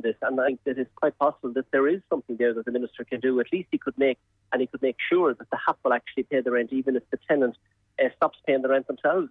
this, and I think that it's quite possible that there is something there that the Minister can do. At least he could make sure that the HAP will actually pay the rent, even if the tenant stops paying the rent themselves.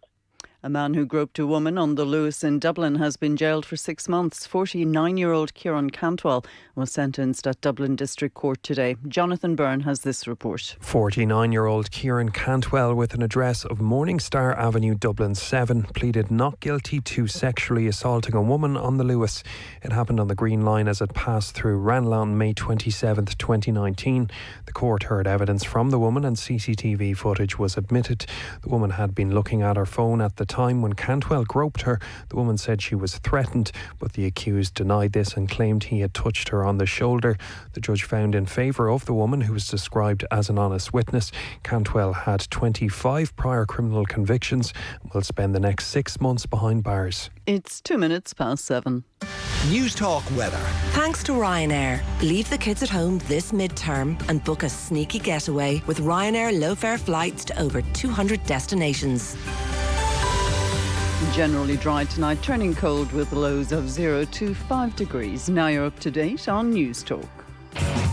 A man who groped a woman on the Lewis in Dublin has been jailed for 6 months. 49-year-old Kieran Cantwell was sentenced at Dublin District Court today. Jonathan Byrne has this report. 49-year-old Kieran Cantwell, with an address of Morningstar Avenue, Dublin 7, pleaded not guilty to sexually assaulting a woman on the Lewis. It happened on the Green Line as it passed through Ranelagh on May 27th, 2019. The court heard evidence from the woman and CCTV footage was admitted. The woman had been looking at her phone at the time when Cantwell groped her. The woman said she was threatened, but the accused denied this and claimed he had touched her on the shoulder. The judge found in favour of the woman, who was described as an honest witness. Cantwell had 25 prior criminal convictions and will spend the next 6 months behind bars. It's 7:02. News Talk weather. Thanks to Ryanair. Leave the kids at home this midterm and book a sneaky getaway with Ryanair low-fare flights to over 200 destinations. Generally dry tonight, turning cold with lows of 0 to 5 degrees. Now you're up to date on News Talk.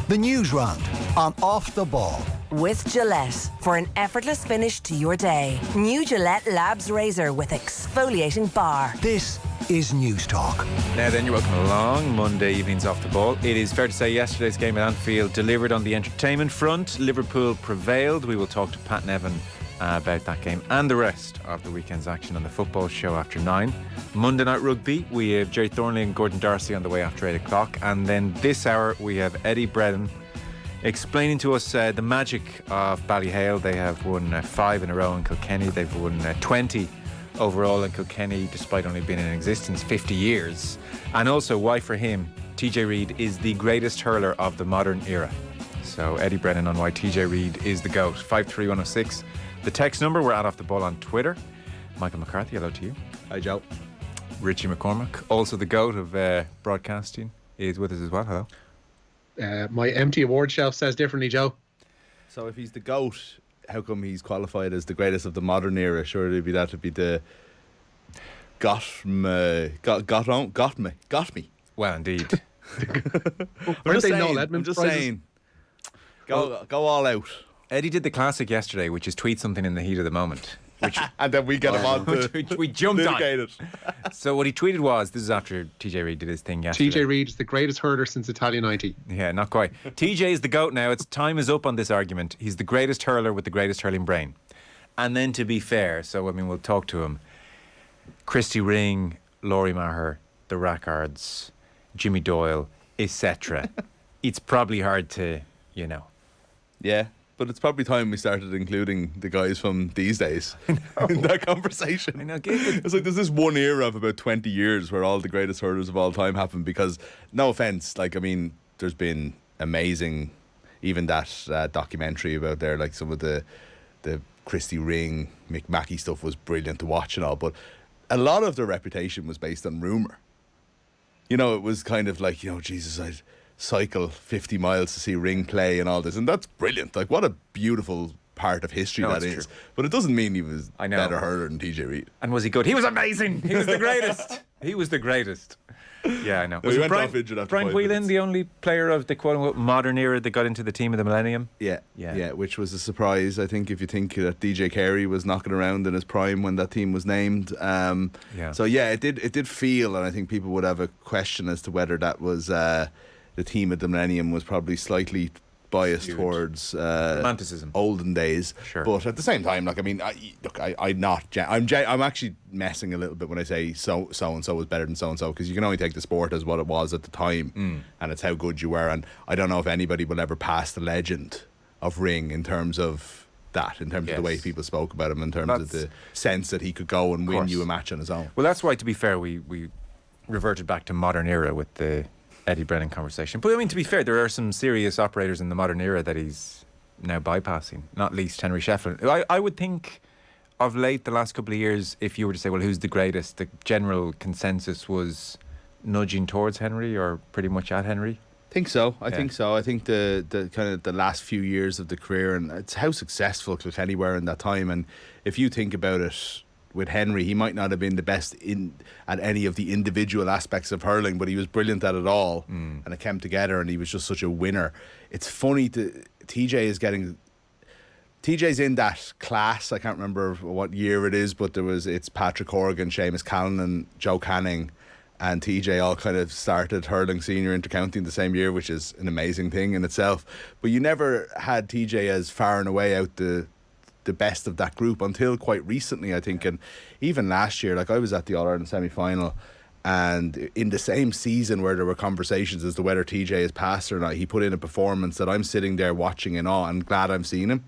The Newsround on Off the Ball. With Gillette, for an effortless finish to your day. New Gillette Labs Razor with exfoliating bar. This is News Talk. Now then, you're welcome along. Monday evening's Off the Ball. It is fair to say yesterday's game at Anfield delivered on the entertainment front. Liverpool prevailed. We will talk to Pat Nevin about that game and the rest of the weekend's action on the football show after 9. Monday night rugby, we have Jerry Thornley and Gordon Darcy on the way after 8 o'clock, and then this hour we have Eddie Brennan explaining to us the magic of Ballyhale. They have won 5 in a row in Kilkenny. They've won 20 overall in Kilkenny, despite only being in existence 50 years. And also why for him TJ Reid is the greatest hurler of the modern era. So Eddie Brennan on why TJ Reid is the GOAT. 53106 the text number. We're at Off the Ball on Twitter. Michael McCarthy, hello to you. Hi, Joe. Richie McCormack, also the GOAT of broadcasting, is with us as well. Hello. My empty award shelf says differently, Joe. So if he's the GOAT, how come he's qualified as the greatest of the modern era? Surely that would be the got me. Well, indeed. I'm just saying. Go all out. Eddie did the classic yesterday, which is tweet something in the heat of the moment. And then we get him on to we jumped on it. So what he tweeted was, this is after TJ Reid did his thing yesterday. TJ Reid is the greatest hurler since Italia 90. Yeah, not quite. TJ is the GOAT now. Time is up on this argument. He's the greatest hurler with the greatest hurling brain. And then to be fair, so I mean we'll talk to him. Christy Ring, Laurie Maher, the Rackards, Jimmy Doyle, etc. It's probably hard to, Yeah. But it's probably time we started including the guys from these days in that conversation. I know. It's like there's this one era of about 20 years where all the greatest hurlers of all time happened because, no offence, there's been amazing, even that documentary about there, like some of the Christy Ring, Mick Mackey stuff was brilliant to watch and all, but a lot of their reputation was based on rumour. It was kind of like, Jesus, I'd cycle 50 miles to see Ring play and all this, and that's brilliant. Like, what a beautiful part of history that is. True. But it doesn't mean he was better hurler than TJ Reid. And was he good? He was amazing. He was the greatest. He was the greatest. Yeah, I know. Was Brian Whelan the only player of the quote-unquote modern era that got into the team of the millennium? Yeah, which was a surprise. I think if you think that DJ Carey was knocking around in his prime when that team was named. So yeah, it did feel, and I think people would have a question as to whether that was the team of the millennium was probably slightly biased towards romanticism, olden days. Sure. But at the same time, I'm actually messing a little bit when I say so and so was better than so and so, because you can only take the sport as what it was at the time, and it's how good you were. And I don't know if anybody will ever pass the legend of Ring in terms of that, in terms of the way people spoke about him, in terms of the sense that he could go and win you a match on his own. Well, that's why, to be fair, we reverted back to modern era with the Eddie Brennan conversation. But I mean, to be fair, there are some serious operators in the modern era that he's now bypassing, not least Henry Shefflin. I would think of late, the last couple of years, if you were to say, well, who's the greatest, the general consensus was nudging towards Henry, or pretty much at Henry. I think so. I think the kind of the last few years of the career, and it's how successful Kilkenny were in that time. And if you think about it, with Henry. He might not have been the best at any of the individual aspects of hurling, but he was brilliant at it all, and it came together, and he was just such a winner. It's funny, TJ's in that class. I can't remember what year it is, but it's Patrick Horgan, Seamus Callan, Joe Canning, and TJ all kind of started hurling senior intercounty in the same year, which is an amazing thing in itself. But you never had TJ as far and away out the best of that group until quite recently, I think. And even last year, like, I was at the All-Ireland semi-final, and in the same season where there were conversations as to whether TJ is passed or not, he put in a performance that I'm sitting there watching in awe and glad I'm seeing him.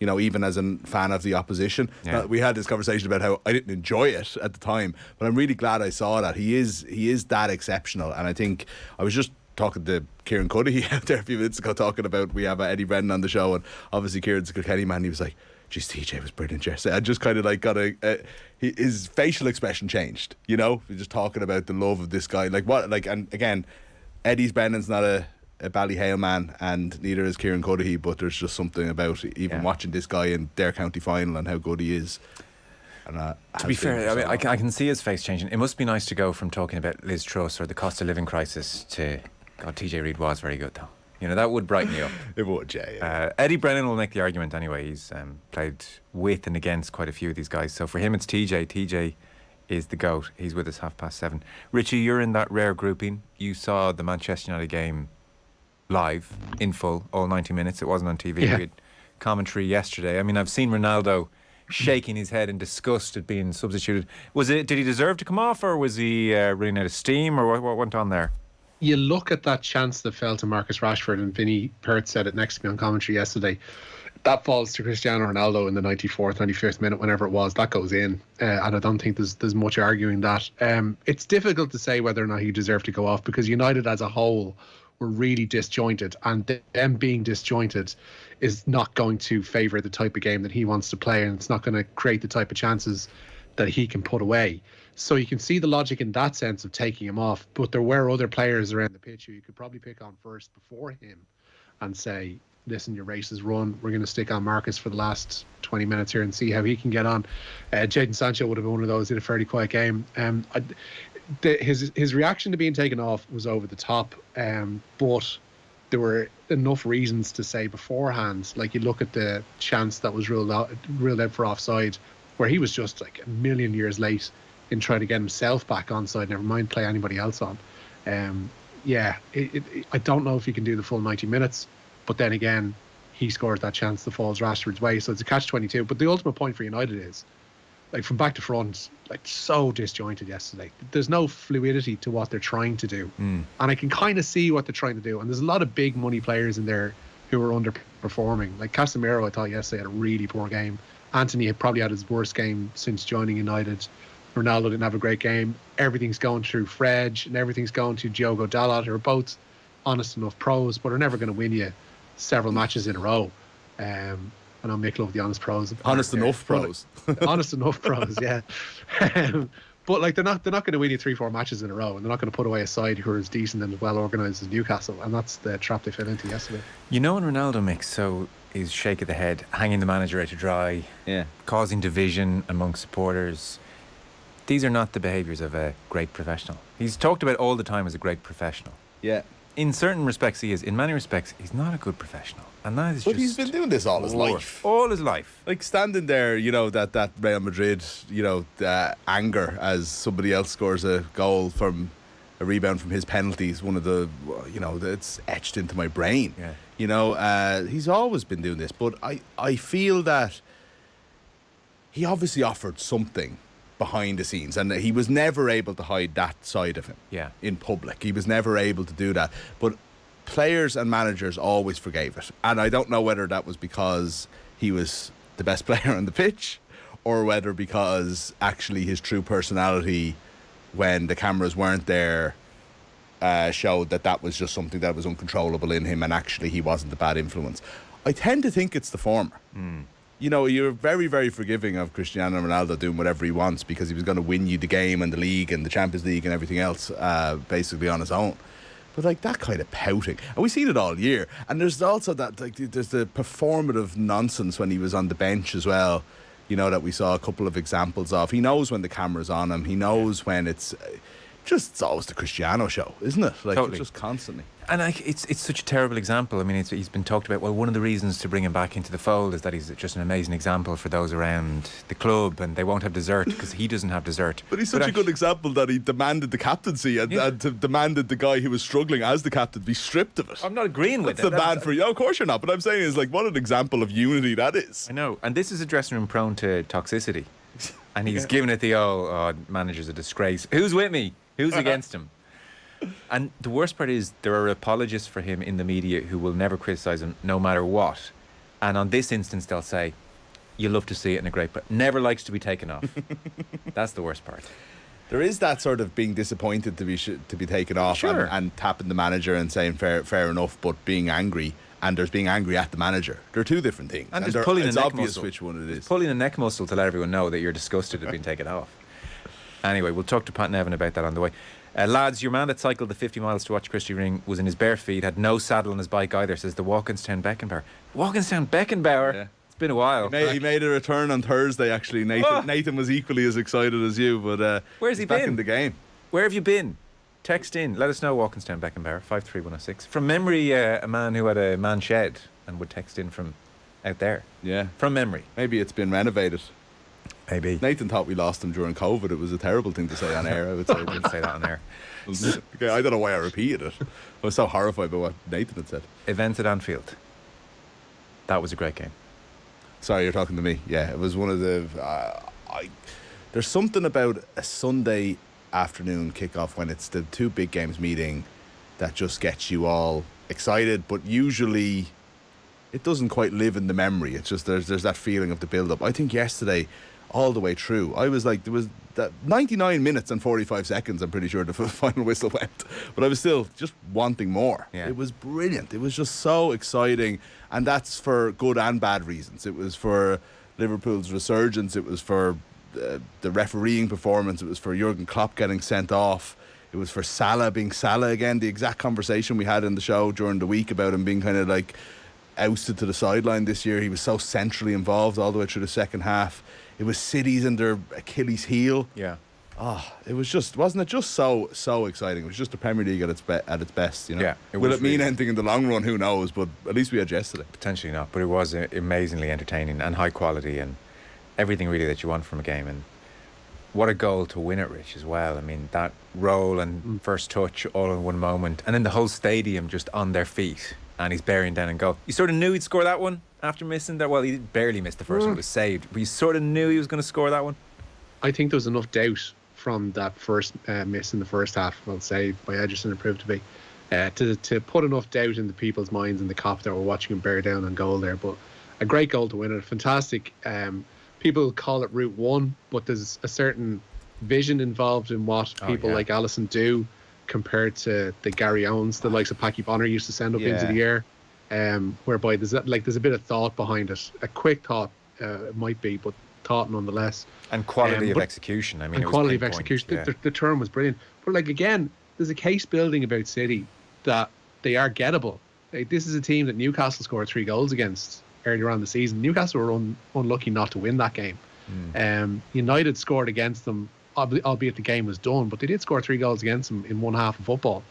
You know, even as a fan of the opposition. Yeah. We had this conversation about how I didn't enjoy it at the time, but I'm really glad I saw that. He is that exceptional. And I think I was just talking to Kieran Cuddihy out there a few minutes ago, talking about, we have Eddie Brennan on the show, and obviously Kieran's a Kilkenny man. He was like, geez, TJ was brilliant yesterday. I just kind of like got his facial expression changed, you know, just talking about the love of this guy. Like, what, like, and again, Eddie's Brennan's not a Ballyhale man, and neither is Kieran Cuddihy, but there's just something about even watching this guy in their county final and how good he is. And to be fair, I mean, I can see his face changing. It must be nice to go from talking about Liz Truss or the cost of living crisis to, God, TJ Reid was very good though. You know, that would brighten you up. It would, yeah. Eddie Brennan will make the argument anyway. He's played with and against quite a few of these guys. So for him, it's TJ. TJ is the GOAT. He's with us 7:30. Richie, you're in that rare grouping. You saw the Manchester United game live, in full, all 90 minutes. It wasn't on TV. Yeah. We had commentary yesterday. I mean, I've seen Ronaldo shaking his head in disgust at being substituted. Did he deserve to come off, or was he running out of steam, or what went on there? You look at that chance that fell to Marcus Rashford, and Vinny Perth said it next to me on commentary yesterday. That falls to Cristiano Ronaldo in the 94th, 95th minute, whenever it was. That goes in, and I don't think there's much arguing that. It's difficult to say whether or not he deserved to go off, because United as a whole were really disjointed, and them being disjointed is not going to favour the type of game that he wants to play, and it's not going to create the type of chances that he can put away. So you can see the logic in that sense of taking him off, but there were other players around the pitch who you could probably pick on first before him and say, listen, your race is run. We're going to stick on Marcus for the last 20 minutes here and see how he can get on. Jadon Sancho would have been one of those. He had a fairly quiet game. His reaction to being taken off was over the top, but there were enough reasons to say beforehand. Like, you look at the chance that was ruled out for offside, where he was just like a million years late in trying to get himself back onside, never mind play anybody else on. I don't know if he can do the full 90 minutes, but then again, he scores that chance that falls Rashford's way, so it's a catch-22. But the ultimate point for United is, like, from back to front, like, so disjointed yesterday. There's no fluidity to what they're trying to do, and I can kind of see what they're trying to do. And there's a lot of big money players in there who are underperforming. Like Casemiro, I thought yesterday had a really poor game. Anthony had probably had his worst game since joining United. Ronaldo didn't have a great game. Everything's going through Fred, and everything's going to Diogo Dalot, who are both honest enough pros, but are never going to win you several matches in a row. I know Mick loved the honest pros. Honest enough pros. Honest enough pros, yeah. But like, they're not going to win you 3-4 matches in a row, and they're not going to put away a side who are as decent and as well organised as Newcastle, and that's the trap they fell into yesterday. You know, when Ronaldo makes his shake of the head, hanging the manager out to dry, causing division among supporters, these are not the behaviours of a great professional. He's talked about all the time as a great professional. Yeah. In certain respects he is. In many respects he's not a good professional. And that is But he's been doing this all his life. All his life. Like, standing there, you know, that Real Madrid, you know, the anger as somebody else scores a goal from a rebound from his penalties, one of the, you know, it's etched into my brain. Yeah. You know, he's always been doing this, but I feel that he obviously offered something behind the scenes, and he was never able to hide that side of him in public. He was never able to do that, but players and managers always forgave it. And I don't know whether that was because he was the best player on the pitch, or whether because actually his true personality, when the cameras weren't there, showed that was just something that was uncontrollable in him, and actually he wasn't a bad influence. I tend to think it's the former. You know, you're very, very forgiving of Cristiano Ronaldo doing whatever he wants, because he was going to win you the game and the league and the Champions League and everything else basically on his own. But like, that kind of pouting, and we've seen it all year. And there's also that, like, there's the performative nonsense when he was on the bench as well. you know, that we saw a couple of examples of. He knows when the camera's on him. He knows when it's always the Cristiano show, isn't it? Like, totally. It's just constantly. And it's such a terrible example. I mean, he's been talked about. Well, one of the reasons to bring him back into the fold is that he's just an amazing example for those around the club, and they won't have dessert because he doesn't have dessert. But he's such a good example that he demanded the captaincy and demanded the guy who was struggling as the captain be stripped of it. I'm not agreeing with That's it. the man for you. Of course you're not. But I'm saying is, like, what an example of unity that is. I know. And this is a dressing room prone to toxicity. And he's giving it the manager's a disgrace. Who's with me? Who's against him? And the worst part is there are apologists for him in the media who will never criticise him no matter what. And on this instance, they'll say, you love to see it in a great... But never likes to be taken off. That's the worst part. There is that sort of being disappointed to be taken off, sure. and tapping the manager and saying fair enough, but being angry, and there's being angry at the manager. They're two different things. And there's pulling a it's neck obvious muscle. which one it is. Pulling a neck muscle to let everyone know that you're disgusted at being taken off. Anyway, we'll talk to Pat Nevin about that on the way. Lads, your man that cycled the 50 miles to watch Christy Ring was in his bare feet, had no saddle on his bike either, says the Walkinstown Beckenbauer. Walkinstown Beckenbauer? Yeah. It's been a while. He made a return on Thursday, actually. Nathan was equally as excited as you, but where's he back been? In the game. Where have you been? Text in. Let us know, Walkinstown Beckenbauer, 53106. From memory, a man who had a man shed and would text in from out there. Yeah. From memory. Maybe it's been renovated. Maybe. Nathan thought we lost him during COVID. It was a terrible thing to say on air, I would say. I didn't say that on air. Okay, I don't know why I repeated it. I was so horrified by what Nathan had said. Event at Anfield. That was a great game. Sorry, you're talking to me. Yeah, it was one of the... there's something about a Sunday afternoon kickoff when it's the two big games meeting that just gets you all excited, but usually it doesn't quite live in the memory. It's just there's that feeling of the build-up. I think yesterday, all the way through, I was like, there was that 99 minutes and 45 seconds, I'm pretty sure the final whistle went, but I was still just wanting more. Yeah. It was brilliant. It was just so exciting, and that's for good and bad reasons. It was for Liverpool's resurgence, it was for the refereeing performance, it was for Jurgen Klopp getting sent off, it was for Salah being Salah again, the exact conversation we had in the show during the week about him being kind of like ousted to the sideline this year. He was so centrally involved all the way through the second half. It was City's in their Achilles heel. Yeah. It was just, wasn't it just so exciting? It was just the Premier League at its best, you know. Yeah, Will it mean anything in the long run? Who knows? But at least we had yesterday. Potentially not, but it was amazingly entertaining and high quality and everything really that you want from a game. And what a goal to win it, Rich, as well. I mean, that roll and first touch all in one moment, and then the whole stadium just on their feet, and he's bearing down and goal. You sort of knew he'd score that one after missing that. Well, he barely missed the first one, it was saved, but you sort of knew he was going to score that one. I think there was enough doubt from that first miss in the first half, I'll say, by Ederson, it proved to be, to put enough doubt into people's minds and the cop that were watching him bear down on goal there. But a great goal to win it, fantastic. People call it Route 1, but there's a certain vision involved in what people like Alisson do compared to the Gary Owens, the likes of Packy Bonner used to send up into the air, whereby there's a bit of thought behind it. A quick thought, it might be, but thought nonetheless. And quality of execution. I mean, and quality of execution. Yeah. The term was brilliant. But like, again, there's a case building about City that they are gettable. Like, this is a team that Newcastle scored 3 goals against earlier on in the season. Newcastle were unlucky not to win that game. United scored against them, albeit the game was done, but they did score 3 goals against them in one half of football.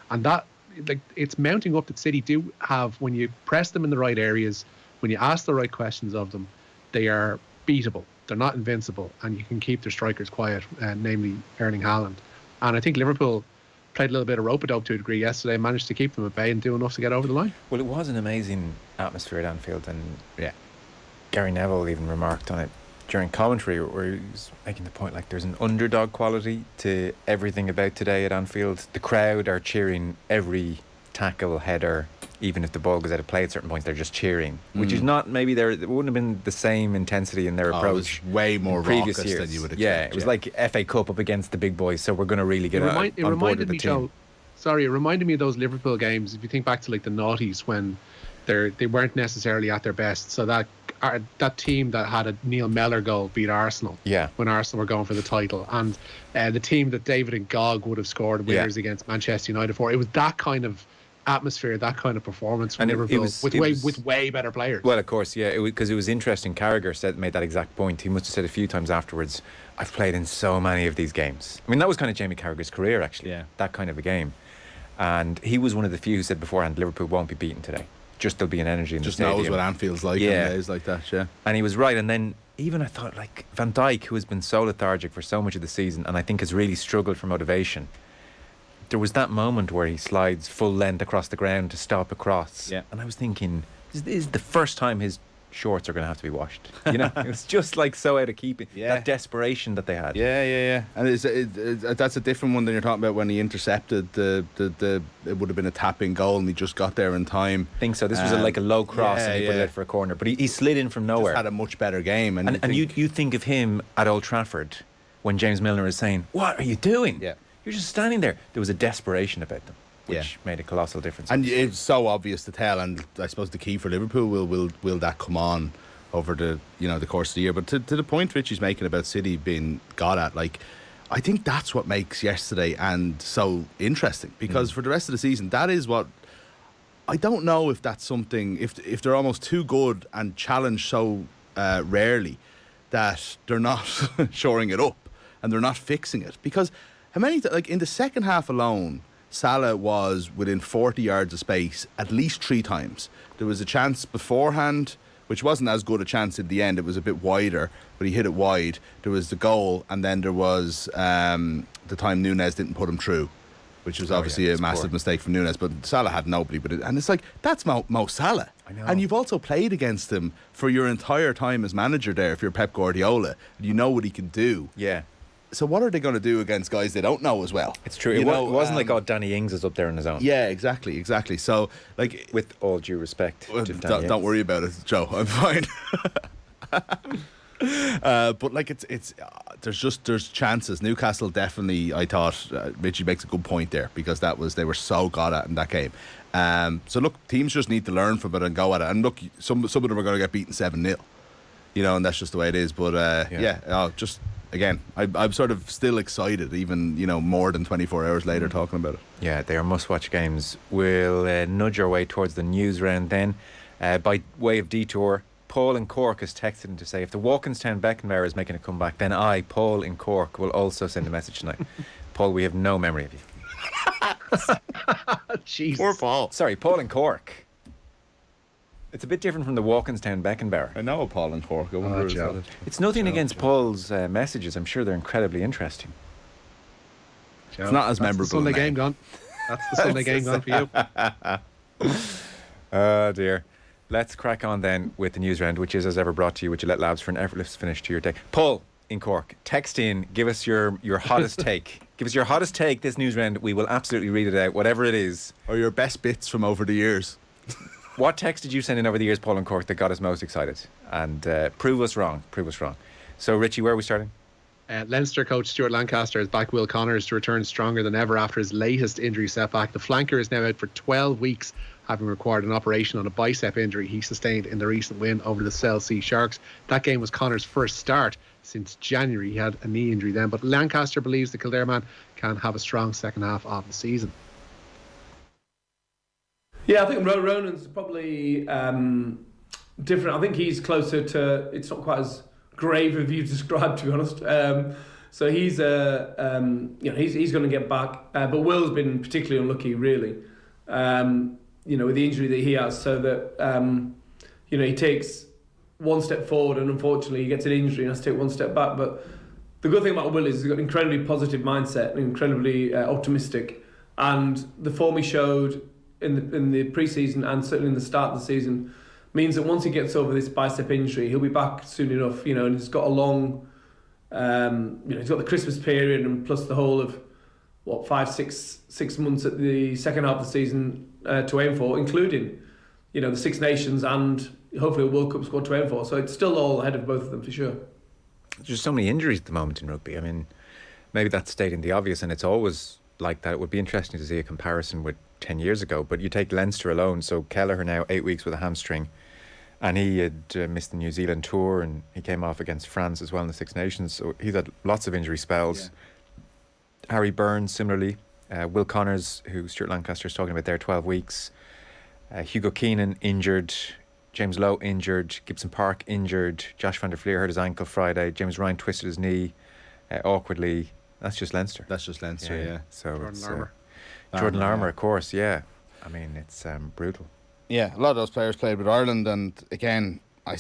And that, like, it's mounting up that City do have, when you press them in the right areas, when you ask the right questions of them, they are beatable. They're not invincible, and you can keep their strikers quiet, namely Erling Haaland. And I think Liverpool played a little bit of rope-a-dope to a degree yesterday, managed to keep them at bay and do enough to get over the line. Well, it was an amazing atmosphere at Anfield, and Gary Neville even remarked on it during commentary, where he was making the point, like, there's an underdog quality to everything about today at Anfield. The crowd are cheering every tackle, header, even if the ball goes out of play at certain points, they're just cheering, which is not, maybe it wouldn't have been the same intensity in their approach. It was way more previous raucous years than you would expect. Yeah, it was like FA Cup up against the big boys, so we're going to really get on board with the team. It reminded me of those Liverpool games. If you think back to like the noughties, when they weren't necessarily at their best, so that team that had a Neil Mellor goal beat Arsenal when Arsenal were going for the title, and the team that David and Gog would have scored winners against Manchester United for, it was that kind of atmosphere, that kind of performance from And Liverpool with way better players. Well, of course, yeah, because it was interesting. Carragher made that exact point. He must have said a few times afterwards, I've played in so many of these games. I mean, that was kind of Jamie Carragher's career, actually. Yeah. That kind of a game. And he was one of the few who said beforehand, Liverpool won't be beaten today. Just there'll be an energy in the stadium. Just knows what Anfield's like on days like that, yeah. And he was right. And then even I thought, like, Van Dijk, who has been so lethargic for so much of the season and I think has really struggled for motivation, there was that moment where he slides full length across the ground to stop a cross. Yeah. And I was thinking, this is the first time his shorts are going to have to be washed. You know, it was just like so out of keeping. Yeah. That desperation that they had. Yeah. And that's a different one than you're talking about when he intercepted the it would have been a tap-in goal and he just got there in time. I think so. This was like a low cross and he put it out for a corner. But he slid in from nowhere. Just had a much better game. And you think of him at Old Trafford when James Milner is saying, what are you doing? Yeah. You're just standing there. There was a desperation about them, which made a colossal difference. And it's so obvious to tell. And I suppose the key for Liverpool will that come on over the course of the year. But to the point Richie's making about City being got at, like, I think that's what makes yesterday and so interesting, because for the rest of the season, that is what I don't know if that's something, if they're almost too good and challenged so rarely that they're not shoring it up and they're not fixing it. Because how many like in the second half alone, Salah was within 40 yards of space at least 3 times. There was a chance beforehand, which wasn't as good a chance in the end. It was a bit wider, but he hit it wide. There was the goal, and then there was the time Núñez didn't put him through, which was obviously a massive mistake from Núñez. But Salah had nobody. And it's like, that's Mo Salah. I know. And you've also played against him for your entire time as manager there, if you're Pep Guardiola. You know what he can do. Yeah. So what are they going to do against guys they don't know as well? It's true. It wasn't like, Danny Ings is up there on his own. Yeah, exactly. So, like, with all due respect, don't worry about it, Joe. I'm fine. But like, it's there's chances. Newcastle definitely. I thought Richie makes a good point there, because they were so good at in that game. So look, teams just need to learn from it and go at it. And look, some of them are going to get beaten 7-0. And that's just the way it is. But just. Again, I'm sort of still excited, even, more than 24 hours later talking about it. Yeah, they are must-watch games. We'll nudge our way towards the news round then. By way of detour, Paul in Cork has texted in to say, if the Walkinstown Beckenbauer is making a comeback, then I, Paul in Cork, will also send a message tonight. Paul, we have no memory of you. Jesus. Poor Paul. Sorry, Paul in Cork. It's a bit different from the Walkinstown Beckenbauer. I know Paul in Cork. It's nothing against Paul's messages. I'm sure they're incredibly interesting. It's not as memorable. The Sunday game gone. That's the Sunday game gone for you. Oh dear. Let's crack on then with the news round, which is as ever brought to you with Gillette Labs for an effortless finish to your day. Paul in Cork, text in, give us your hottest take. Give us your hottest take this news round. We will absolutely read it out, whatever it is. Or your best bits from over the years. What text did you send in over the years, Paul in Cork, that got us most excited? And prove us wrong. So, Richie, where are we starting? Leinster coach Stuart Lancaster has backed Will Connors to return stronger than ever after his latest injury setback. The flanker is now out for 12 weeks, having required an operation on a bicep injury he sustained in the recent win over the Cell Sea Sharks. That game was Connors' first start since January. He had a knee injury then, but Lancaster believes the Kildare man can have a strong second half of the season. Yeah, I think Ronan's probably different. I think he's closer to. It's not quite as grave as you described, to be honest. So he's he's going to get back. But Will's been particularly unlucky, really. With the injury that he has, so that he takes one step forward and unfortunately he gets an injury and has to take one step back. But the good thing about Will is he's got an incredibly positive mindset, incredibly optimistic, and the form he showed in the pre-season and certainly in the start of the season means that once he gets over this bicep injury, he'll be back soon enough. And he's got a long, he's got the Christmas period and plus the whole of 6 months at the second half of the season to aim for, including the Six Nations and hopefully a World Cup squad to aim for. So it's still all ahead of both of them for sure. There's just so many injuries at the moment in rugby. I mean, maybe that's stating the obvious, and it's always like that. It would be interesting to see a comparison with 10 years ago, but you take Leinster alone. So Kelleher now 8 weeks with a hamstring, and he had missed the New Zealand tour, and he came off against France as well in the Six Nations. So he's had lots of injury spells. Harry Burns similarly Will Connors, who Stuart Lancaster is talking about there, 12 weeks. Hugo Keenan injured. James Lowe injured. Gibson Park injured. Josh van der Fleer hurt his ankle Friday. James Ryan twisted his knee awkwardly. That's just Leinster. Yeah. So Jordan Larmour. Jordan Larmour, of course, yeah. I mean, it's brutal. Yeah, a lot of those players played with Ireland, and again, I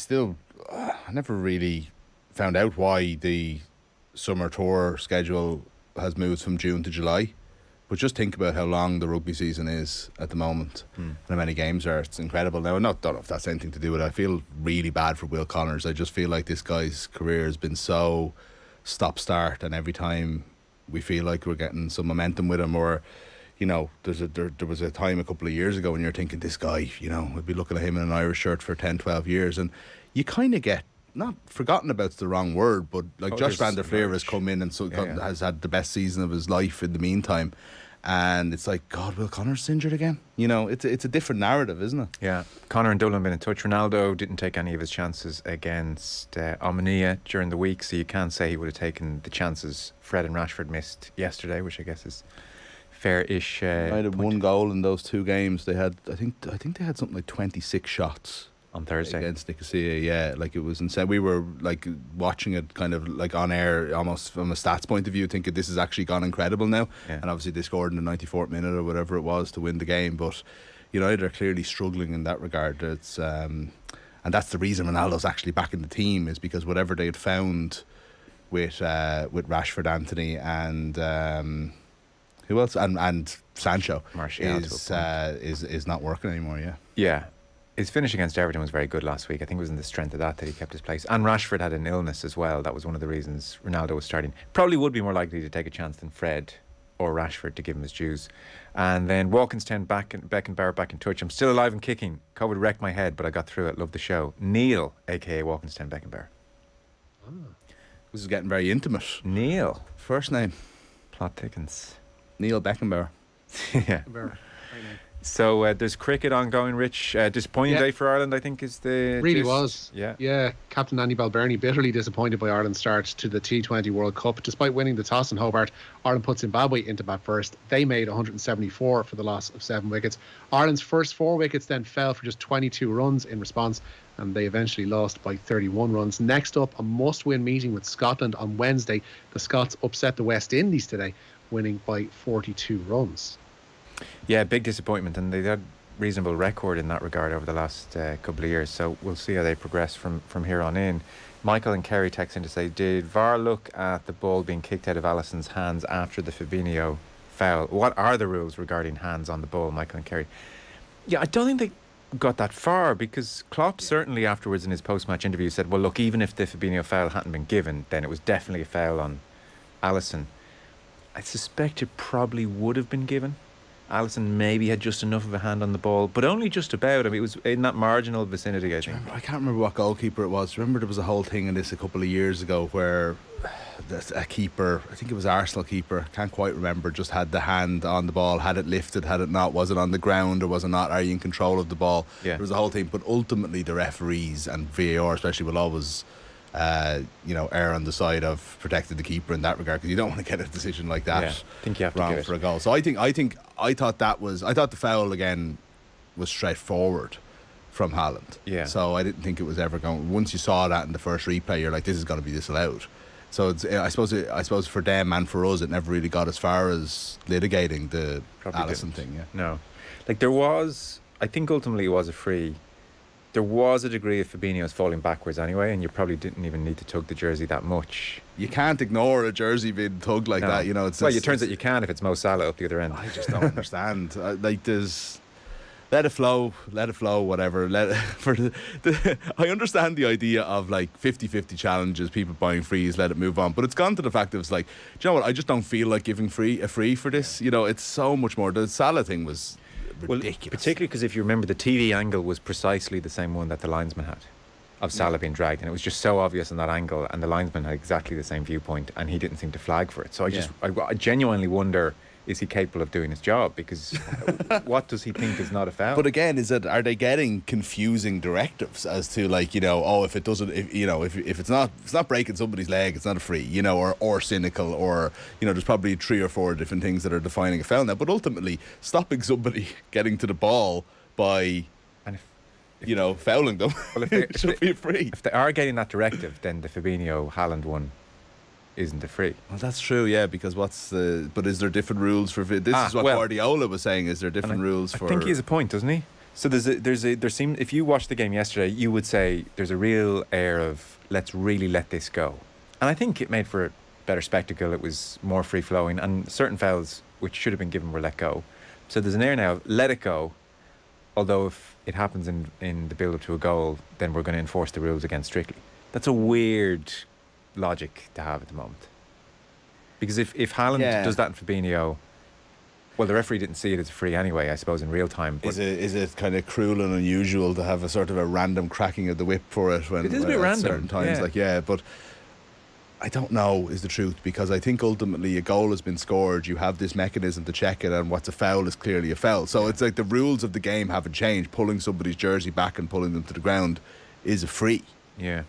never really found out why the summer tour schedule has moved from June to July. But just think about how long the rugby season is at the moment and how many games there are. It's incredible. Now, I don't know if that's anything to do with it. I feel really bad for Will Connors. I just feel like this guy's career has been so stop-start, and every time we feel like we're getting some momentum with him, or there was a time a couple of years ago when you're thinking, this guy, we'd be looking at him in an Irish shirt for 10, 12 years, and you kind of get, not forgotten about's the wrong word, but Josh van der Fleer has come in and has had the best season of his life in the meantime, and it's like, God, Will Connors is injured again. It's a different narrative, isn't it? Yeah, Conor and Dublin have been in touch. Ronaldo didn't take any of his chances against Omania during the week, so you can't say he would have taken the chances Fred and Rashford missed yesterday, which I guess is fair-ish. They had one goal in those two games. They had, I think they had something like 26 shots on Thursday against Nicosia. Yeah, it was insane. We were watching it kind of on air, almost from a stats point of view, thinking this has actually gone incredible now. Yeah. And obviously they scored in the 94th minute or whatever it was to win the game. But United are clearly struggling in that regard. It's and that's the reason Ronaldo's actually back in the team, is because whatever they had found with Rashford, Anthony, and who else, and Sancho is not working anymore. Yeah. His finish against Everton was very good last week. I think it was in the strength of that he kept his place. And Rashford had an illness as well. That was one of the reasons Ronaldo was starting. Probably would be more likely to take a chance than Fred or Rashford, to give him his dues. And then Walkinstown Beckenbauer back in touch. I'm still alive and kicking. COVID wrecked my head, but I got through it. Love the show. Neil, a.k.a. Walkinstown Beckenbauer. This is getting very intimate. Neil. First name. Plot thickens. Neil Beckenbauer. Yeah. So there's cricket ongoing, Rich. Disappointing day for Ireland, I think, is the... Really was. Yeah. Captain Andy Balbirnie bitterly disappointed by Ireland's start to the T20 World Cup. Despite winning the toss in Hobart, Ireland put Zimbabwe into bat first. They made 174 for the loss of 7 wickets. Ireland's first 4 wickets then fell for just 22 runs in response, and they eventually lost by 31 runs. Next up, a must-win meeting with Scotland on Wednesday. The Scots upset the West Indies today, winning by 42 runs. Yeah, big disappointment, and they had reasonable record in that regard over the last couple of years, so we'll see how they progress from here on in. Michael and Kerry text in to say, did VAR look at the ball being kicked out of Allison's hands after the Fabinho foul? What are the rules regarding hands on the ball, Michael and Kerry? Yeah, I don't think they got that far, because Klopp certainly afterwards in his post-match interview said, well, look, even if the Fabinho foul hadn't been given, then it was definitely a foul on Allison. I suspect it probably would have been given. Allison maybe had just enough of a hand on the ball, but only just about. I mean, it was in that marginal vicinity, I think. I can't remember what goalkeeper it was. Remember there was a whole thing in this a couple of years ago where a keeper, I think it was Arsenal keeper, can't quite remember, just had the hand on the ball. Had it lifted, had it not? Was it on the ground or was it not? Are you in control of the ball? Yeah. There was a whole thing, but ultimately the referees and VAR especially will always err on the side of protecting the keeper in that regard, because you don't want to get a decision like that. Yeah, I think you have wrong to for a goal. So I thought the foul again was straightforward from Haaland. Yeah. So I didn't think it was ever going. Once you saw that in the first replay, you're like, this is going to be disallowed. So it's, I suppose for them and for us, it never really got as far as litigating the Allison thing. Yeah. No, there was. I think ultimately it was a free. There was a degree of Fabinho's falling backwards anyway, and you probably didn't even need to tug the jersey that much. You can't ignore a jersey being tugged like that. It turns out you can if it's Mo Salah up the other end. I just don't understand. There's let it flow, whatever. I understand the idea of 50-50 challenges, people buying frees, let it move on. But it's gone to the fact that it's do you know what? I just don't feel like giving a free for this. It's so much more. The Salah thing was ridiculous. Well, particularly because if you remember, the TV angle was precisely the same one that the linesman had of Salah being dragged, and it was just so obvious on that angle, and the linesman had exactly the same viewpoint, and he didn't seem to flag for it. So I genuinely wonder is he capable of doing his job? Because what does he think is not a foul? But again, are they getting confusing directives as to, like, you know, if it doesn't, if it's not breaking somebody's leg, it's not a free, you know, or cynical, or, you know, there's probably 3 or 4 different things that are defining a foul now. But ultimately, stopping somebody getting to the ball by, fouling them, well, if should be free. If they are getting that directive, then the Fabinho-Haaland one isn't a free. Well, that's true, yeah, because but is there different rules for this? Is what Guardiola was saying. Is there different rules for? I think he has a point, doesn't he? So if you watched the game yesterday, you would say there's a real air of let's really let this go, and I think it made for a better spectacle. It was more free flowing, and certain fouls which should have been given were let go. So there's an air now of let it go. Although if it happens in the build up to a goal, then we're going to enforce the rules again strictly. That's a weird logic to have at the moment, because if Haaland does that in Fabinho, well, the referee didn't see it as a free anyway, I suppose, in real time. But is it kind of cruel and unusual to have a sort of a random cracking of the whip for it when it is a bit random certain times? But I don't know is the truth, because I think ultimately a goal has been scored, you have this mechanism to check it, and what's a foul is clearly a foul. So it's like the rules of the game haven't changed. Pulling somebody's jersey back and pulling them to the ground is a free. Yeah.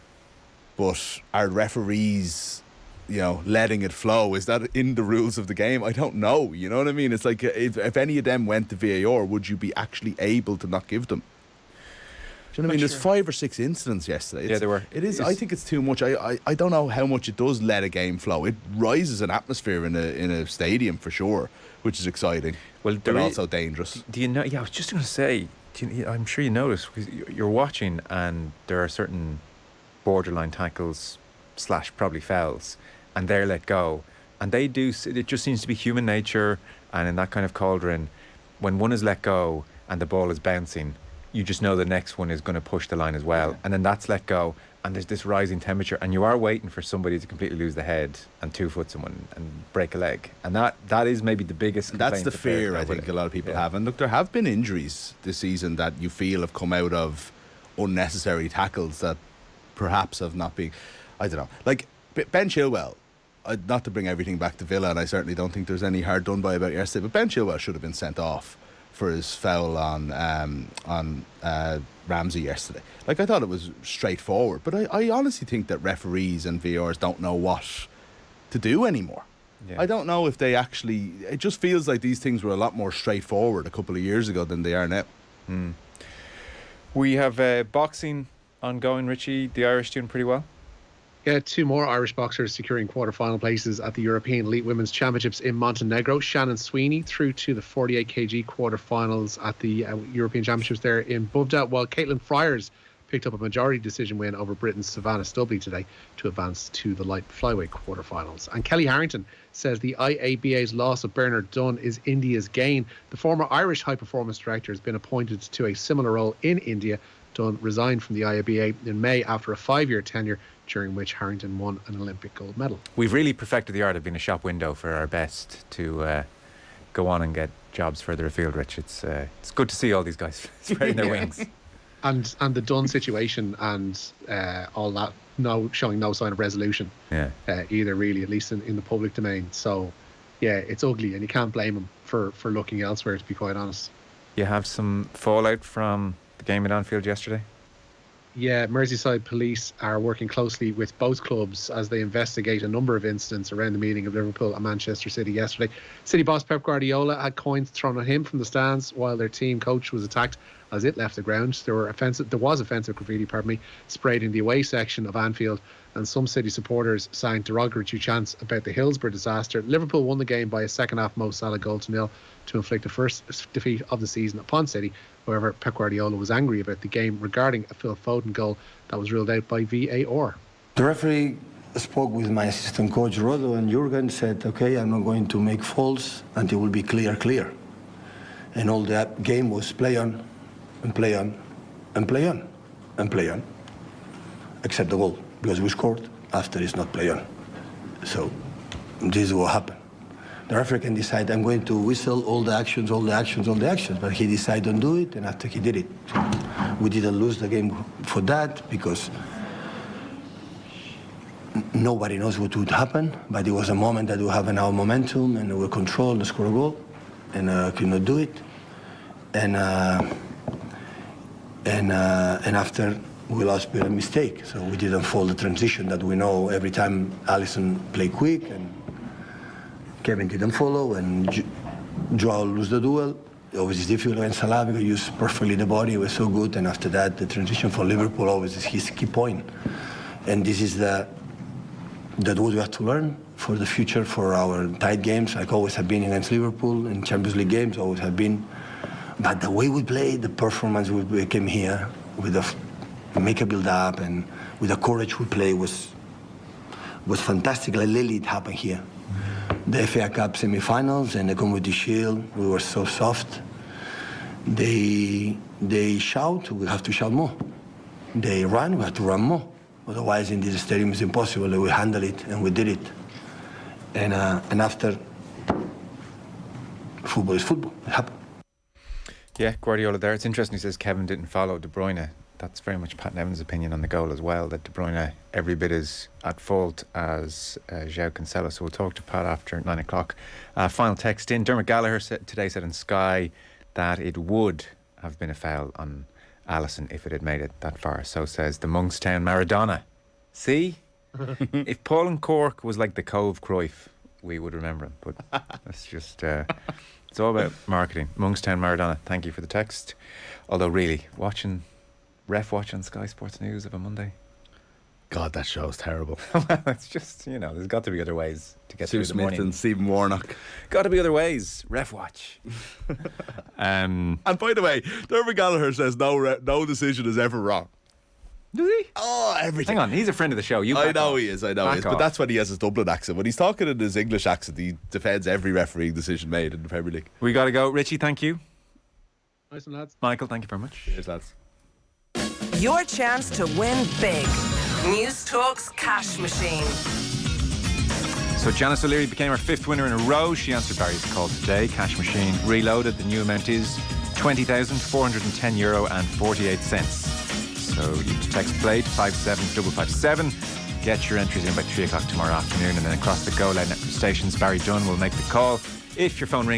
But are referees, letting it flow? Is that in the rules of the game? I don't know. You know what I mean? It's like if any of them went to VAR, would you be actually able to not give them? Do you know what I mean? There's 5 or 6 incidents yesterday. There were. It is. I think it's too much. I don't know how much it does let a game flow. It rises an atmosphere in a stadium for sure, which is exciting. Well, but also dangerous. Do you know? Yeah, I was just going to say. I'm sure you notice, because you're watching, and there are certain borderline tackles / probably fouls, and they're let go, and they do. It just seems to be human nature, and in that kind of cauldron, when one is let go and the ball is bouncing, you just know the next one is going to push the line as well, and then that's let go, and there's this rising temperature, and you are waiting for somebody to completely lose the head and 2-foot someone and break a leg, and that is maybe the biggest complaint. That's the fear I think a lot of people have. And look, there have been injuries this season that you feel have come out of unnecessary tackles that perhaps have not been, I don't know, like Ben Chilwell. Not to bring everything back to Villa, and I certainly don't think there's any hard done by about yesterday, but Ben Chilwell should have been sent off for his foul on Ramsey yesterday. Like, I thought it was straightforward, but I honestly think that referees and VARs don't know what to do anymore. I don't know if they actually. It just feels like these things were a lot more straightforward a couple of years ago than they are now. We have boxing ongoing, Richie. The Irish doing pretty well. Yeah, 2 more Irish boxers securing quarter-final places at the European Elite Women's Championships in Montenegro. Shannon Sweeney through to the 48 kg quarter-finals at the European Championships there in Buvda, while Caitlin Fryers picked up a majority decision win over Britain's Savannah Stubley today to advance to the light flyweight quarter-finals. And Kelly Harrington says the IABA's loss of Bernard Dunn is India's gain. The former Irish high-performance director has been appointed to a similar role in India. Dunn resigned from the IABA in May after a 5-year tenure, during which Harrington won an Olympic gold medal. We've really perfected the art of being a shop window for our best to go on and get jobs further afield, Rich. It's good to see all these guys spreading their wings. And the Dunn situation and all that, showing no sign of resolution either, really, at least in the public domain. So, yeah, it's ugly, and you can't blame him for looking elsewhere, to be quite honest. You have some fallout from the game at Anfield yesterday? Yeah, Merseyside police are working closely with both clubs as they investigate a number of incidents around the meeting of Liverpool and Manchester City yesterday. City boss Pep Guardiola had coins thrown at him from the stands while their team coach was attacked as it left the ground. There was offensive graffiti, sprayed in the away section of Anfield, and some City supporters sang derogatory chants about the Hillsborough disaster. Liverpool won the game by a second-half Mo Salah goal to nil to inflict the first defeat of the season upon City. However, Pep Guardiola was angry about the game regarding a Phil Foden goal that was ruled out by VAR. The referee spoke with my assistant coach Rodo, and Jurgen said, okay, I'm not going to make faults until it will be clear. And all that game was play on and play on and play on and play on, except the goal, because we scored after it's not play on. So this is what happened. The referee can decide, I'm going to whistle all the actions, but he decided don't do it, and after he did it. We didn't lose the game for that, because nobody knows what would happen, but it was a moment that we have our momentum and we control and score a goal, and could not do it. And after we lost by a mistake, so we didn't follow the transition that we know every time Alisson play quick and Kevin didn't follow and Joao lose the duel. Always is difficult against Salah because he used perfectly the body, it was so good, and after that the transition for Liverpool always is his key point. And this is that what we have to learn for the future, for our tight games, like always have been against Liverpool, in Champions League games always have been. But the way we played, the performance we came here with the make a build up and with the courage we play was fantastic. Like Lily, it happened here. The FAI Cup semi-finals and the Community Shield, we were so soft. They shout, we have to shout more. They run, we have to run more. Otherwise, in this stadium, it's impossible. We handle it, and we did it. And after, football is football. It happened. Yeah, Guardiola there. It's interesting he says Kevin didn't follow De Bruyne. That's very much Pat Nevin's opinion on the goal as well, that De Bruyne every bit as at fault as João Cancelo. So we'll talk to Pat after 9 o'clock. Final text in. Dermot Gallagher today said in Sky that it would have been a foul on Alisson if it had made it that far. So says the Monkstown Maradona. See? If Paul and Cork was like the Cove Cruyff, we would remember him. But that's just... it's all about marketing. Monkstown Maradona, thank you for the text. Although really, ref watch on Sky Sports News of a Monday. God, that show's terrible. Well, it's just, there's got to be other ways to get through the morning. Sue Smith and Stephen Warnock. Got to be other ways. Ref watch. And by the way, Dermot Gallagher says no decision is ever wrong. Does he? Oh, everything. Hang on, he's a friend of the show. I know he is. But that's when he has his Dublin accent. When he's talking in his English accent, he defends every refereeing decision made in the Premier League. We got to go. Richie, thank you. Nice one, lads. Michael, thank you very much. Cheers, lads. Your chance to win big. News Talk's cash machine. So Janice O'Leary became our 5th winner in a row. She answered Barry's call today. Cash machine reloaded. The new amount is €20,410.48. So you text play to 57557. Get your entries in by 3 o'clock tomorrow afternoon, and then across the Go Loud network stations, Barry Dunn will make the call. If your phone rings